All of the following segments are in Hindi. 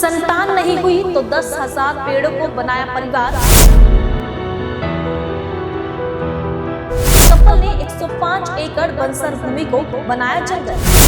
संतान नहीं हुई तो 10,000 पेड़ों को बनाया परिवार। कपल ने 105 एकड़ बंजर भूमि को बनाया जंगल।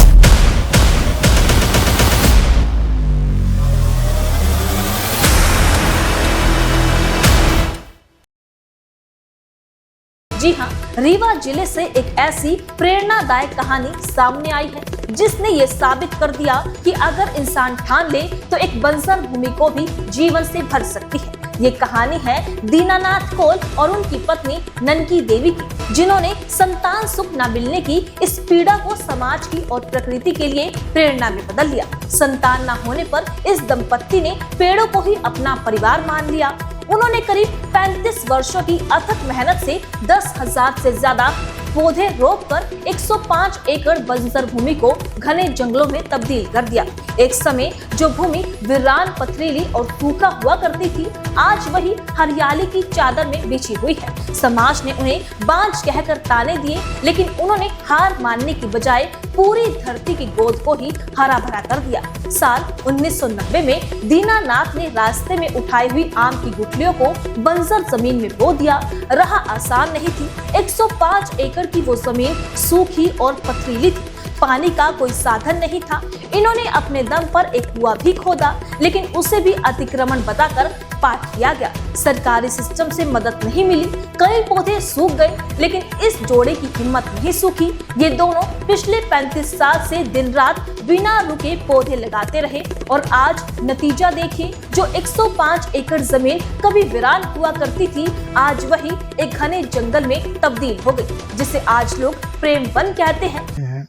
जी हाँ, रीवा जिले से एक ऐसी प्रेरणादायक कहानी सामने आई है जिसने ये साबित कर दिया कि अगर इंसान ठान ले तो एक बंजर भूमि को भी जीवन से भर सकती है। ये कहानी है दीनानाथ कौल और उनकी पत्नी ननकी देवी की, जिन्होंने संतान सुख न मिलने की इस पीड़ा को समाज की और प्रकृति के लिए प्रेरणा में बदल लिया। संतान न होने पर इस दंपत्ति ने पेड़ों को ही अपना परिवार मान लिया। उन्होंने करीब 35 वर्षों की अथक मेहनत से 10,000 से ज्यादा पौधे रोपकर 105 एकड़ बंजर भूमि को घने जंगलों में तब्दील कर दिया। एक समय जो भूमि वीरान, पथरीली और सूखा हुआ करती थी, आज वही हरियाली की चादर में बिछी हुई है। समाज ने उन्हें बांझ कहकर ताने दिए, लेकिन उन्होंने हार मानने की बजाय पूरी धरती की गोद को ही हरा भरा कर दिया। साल 1990 में दीनानाथ ने रास्ते में उठाई हुई आम की गुठलियों को बंजर जमीन में बो दिया। राह आसान नहीं थी। 105 एकड़ की वो जमीन सूखी और पथरीली थी। पानी का कोई साधन नहीं था। इन्होंने अपने दम पर एक कुआं भी खोदा, लेकिन उसे भी अतिक्रमण बताकर पार किया गया। सरकारी सिस्टम से मदद नहीं मिली। कई पौधे सूख गए, लेकिन इस जोड़े की हिम्मत नहीं सूखी। ये दोनों पिछले 35 साल से दिन रात बिना रुके पौधे लगाते रहे और आज नतीजा देखिए। जो 105 एकड़ जमीन कभी वीरान हुआ करती थी, आज वही एक घने जंगल में तब्दील हो गई, जिसे आज लोग प्रेम वन कहते हैं।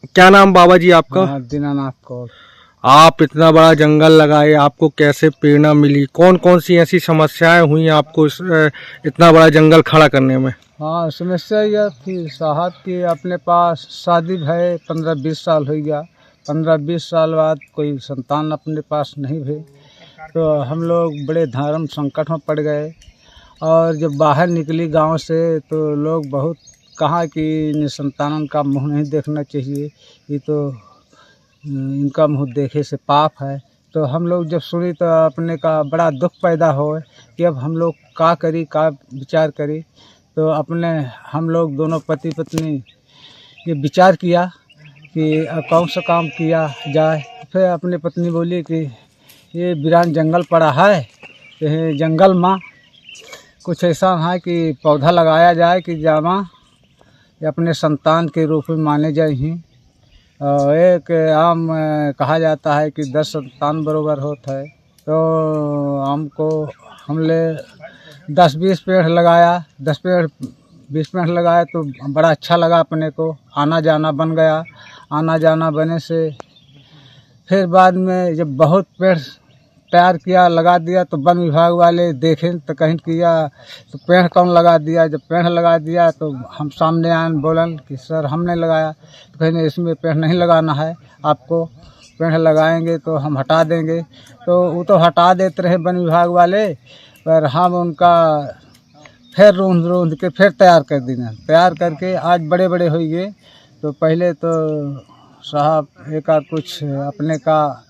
क्या नाम बाबा जी आपका? दीनानाथ कौल। आप इतना बड़ा जंगल लगाए, आपको कैसे प्रेरणा मिली? कौन कौन सी ऐसी समस्याएं हुई आपको इतना बड़ा जंगल खड़ा करने में? हाँ, समस्या यह थी साहब कि अपने पास शादी भय 15-20 साल हो गया। 15-20 साल बाद कोई संतान अपने पास नहीं भई, तो हम लोग बड़े धर्म संकट में पड़ गए। और जब बाहर निकली गांव से तो लोग बहुत कहा कि निसंतान का मुँह नहीं देखना चाहिए, ये तो इनका मुँह देखे से पाप है। तो हम लोग जब सुनी तो अपने का बड़ा दुख पैदा हो कि अब हम लोग का करी, का विचार करी। तो अपने हम लोग दोनों पति पत्नी ये विचार किया कि कौन सा काम किया जाए। फिर अपनी पत्नी बोली कि ये वीरान जंगल पड़ा है, ये जंगल में कुछ ऐसा है कि पौधा लगाया जाए कि जामा अपने संतान के रूप में माने जाए ही। एक आम कहा जाता है कि 10 संतान बराबर होता है। तो हमने 10-20 पेड़ लगाया। 10-20 पेड़ लगाया तो बड़ा अच्छा लगा अपने को। आना जाना बन गया। आना जाना बने से फिर बाद में जब बहुत पेड़ तैयार किया, लगा दिया, तो वन विभाग वाले देखें तो कहीं किया तो पेड़ कौन लगा दिया। जब पेड़ लगा दिया तो हम सामने आए, बोलन कि सर हमने लगाया। तो कहीं इसमें पेड़ नहीं लगाना है, आपको पेड़ लगाएंगे तो हम हटा देंगे। तो वो तो हटा देते रहे वन विभाग वाले, पर हम उनका फिर रूंध के फिर तैयार कर देना। तैयार करके आज बड़े बड़े हो गए। तो पहले तो साहब एक आध कुछ अपने का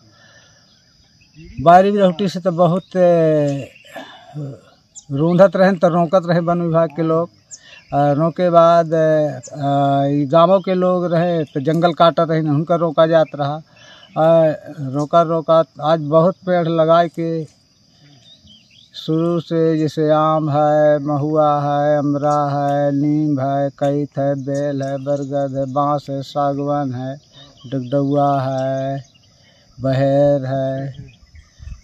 बारी रोटी से तो बहुत रूंधत रहे, तो रोकत रहे वन विभाग के लोग। रोके बाद गाँवों के लोग रहे तो जंगल काटत रहे, उनका रोका जात रहा। रोका आज बहुत पेड़ लगाए के शुरू से, जैसे आम है, महुआ है, अमरा है, नीम है, कैथ है, बेल है, बरगद है, बांस है, सागवान है, डगडुआ है, बहेर है।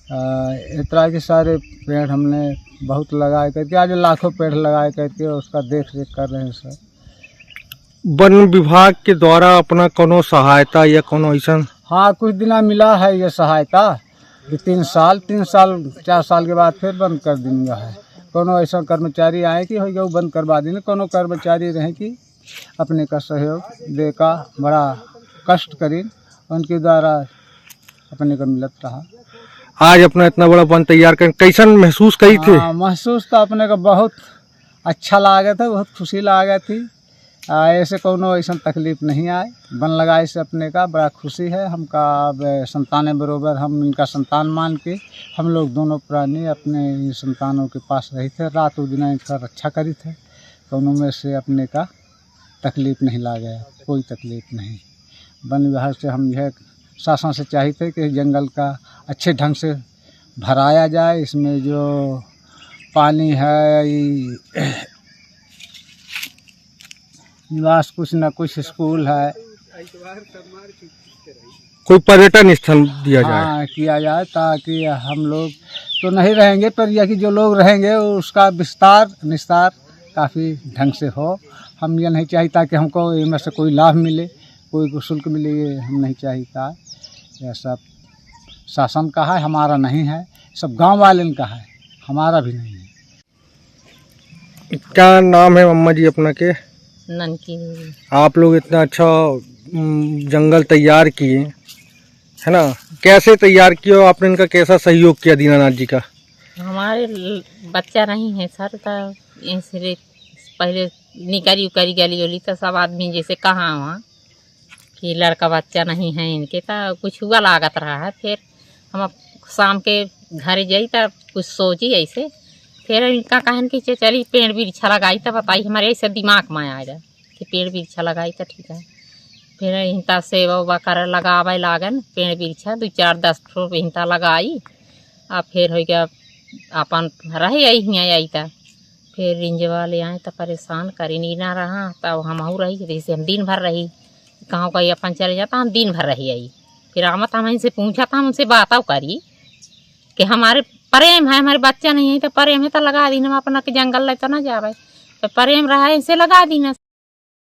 इस तरह के सारे पेड़ हमने बहुत लगाए करके, आज लाखों पेड़ लगाए करके उसका देख रेख कर रहे हैं सर। वन विभाग के द्वारा अपना कोनो सहायता या कोनो ऐसा? हाँ, कुछ दिन मिला है ये सहायता कि 3 साल 4 साल के बाद फिर बंद कर देंगे है। कोनो ऐसा कर्मचारी आए कि हो गया वो बंद करवा देंगे। कोनो कर्मचारी रहे कि अपने का सहयोग दे का बड़ा कष्ट करी, उनके द्वारा अपने को मिलत रहा। आज अपना इतना बड़ा वन तैयार कर कैसन महसूस करी थे? महसूस तो अपने को बहुत अच्छा लगा था, बहुत खुशी लगा थी ऐसे कोनो ऐसा तकलीफ नहीं आए। बन लगाए से अपने का बड़ा खुशी है हमका। अब संतान बरोबर हम इनका संतान मान के हम लोग दोनों प्राणी अपने संतानों के पास रही थे। रात दिन इनका रक्षा करी थे। कोनो में से अपने का तकलीफ नहीं ला गया, कोई तकलीफ नहीं। वन विभाग से हम यह शासन से चाहते कि जंगल का अच्छे ढंग से भराया जाए। इसमें जो पानी है, निवास कुछ न कुछ स्कूल है, कोई पर्यटन स्थल दिया जाए। हाँ किया जाए, ताकि हम लोग तो नहीं रहेंगे पर यह कि जो लोग रहेंगे उसका विस्तार निस्तार काफ़ी ढंग से हो। हम ये नहीं चाहता कि हमको इनमें से कोई लाभ मिले, कोई शुल्क मिले, ये हम नहीं चाहता। यह सब शासन का है, हमारा नहीं है। सब गांव वाले का है, हमारा भी नहीं है। क्या नाम है मम्मा जी अपना के? ननकी। आप लोग इतना अच्छा जंगल तैयार किए है ना, कैसे तैयार किए और आपने इनका कैसा सहयोग किया दीनानाथ जी का? हमारे बच्चा नहीं है सर, तो इसलिए पहले निकरी उकरी गली उली तो सब आदमी जैसे कहाँ वहाँ कि लड़का बच्चा नहीं है इनके, तो कुछ हुआ लागत रहा है। फिर हम शाम के घर जाई तो कुछ सोची ऐसे, फिर इनका कहन कि चली पेड़ भी अच्छा लगाई तो बताई, हमारे ऐसे दिमाग में आ जाए कि पेड़ भी अच्छा लगाई तो ठीक है। फिर हिंता सेवा उवा कर लगावे लागन पेड़ बिरछा 2-4-10 ठो हिंता लगाई। आ फिर हो गया अपन रहे आई आई था। फिर रिंजवा ले आए तो परेशान करी नहीं ना रहा, तब हम रही जैसे हम दिन भर रही कहाँ कहीं अपन चले जाता, हम दिन भर रही आई। फिर आमत हम इनसे पूछा था, हम उनसे बात करी कि हमारे प्रेम है, हमारे बच्चा नहीं है तो प्रेम है तो लगा दी, हम अपना के जंगल ले तो ना जावे, तो प्रेम रहा है इसे लगा दी ना।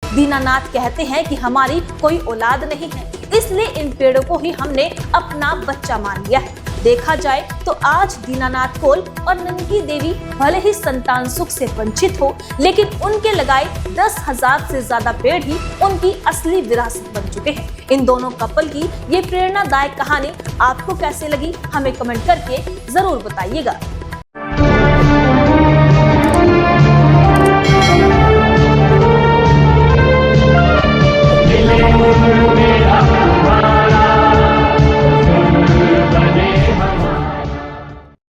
दीनानाथ कहते हैं कि हमारी कोई औलाद नहीं है, इसलिए इन पेड़ों को ही हमने अपना बच्चा मान लिया है। देखा जाए तो आज दीनानाथ कोल और ननकी देवी भले ही संतान सुख से वंचित हो, लेकिन उनके लगाए 10,000 से ज्यादा पेड़ ही उनकी असली विरासत बन चुके हैं। इन दोनों कपल की ये प्रेरणादायक कहानी आपको कैसे लगी, हमें कमेंट करके जरूर बताइएगा।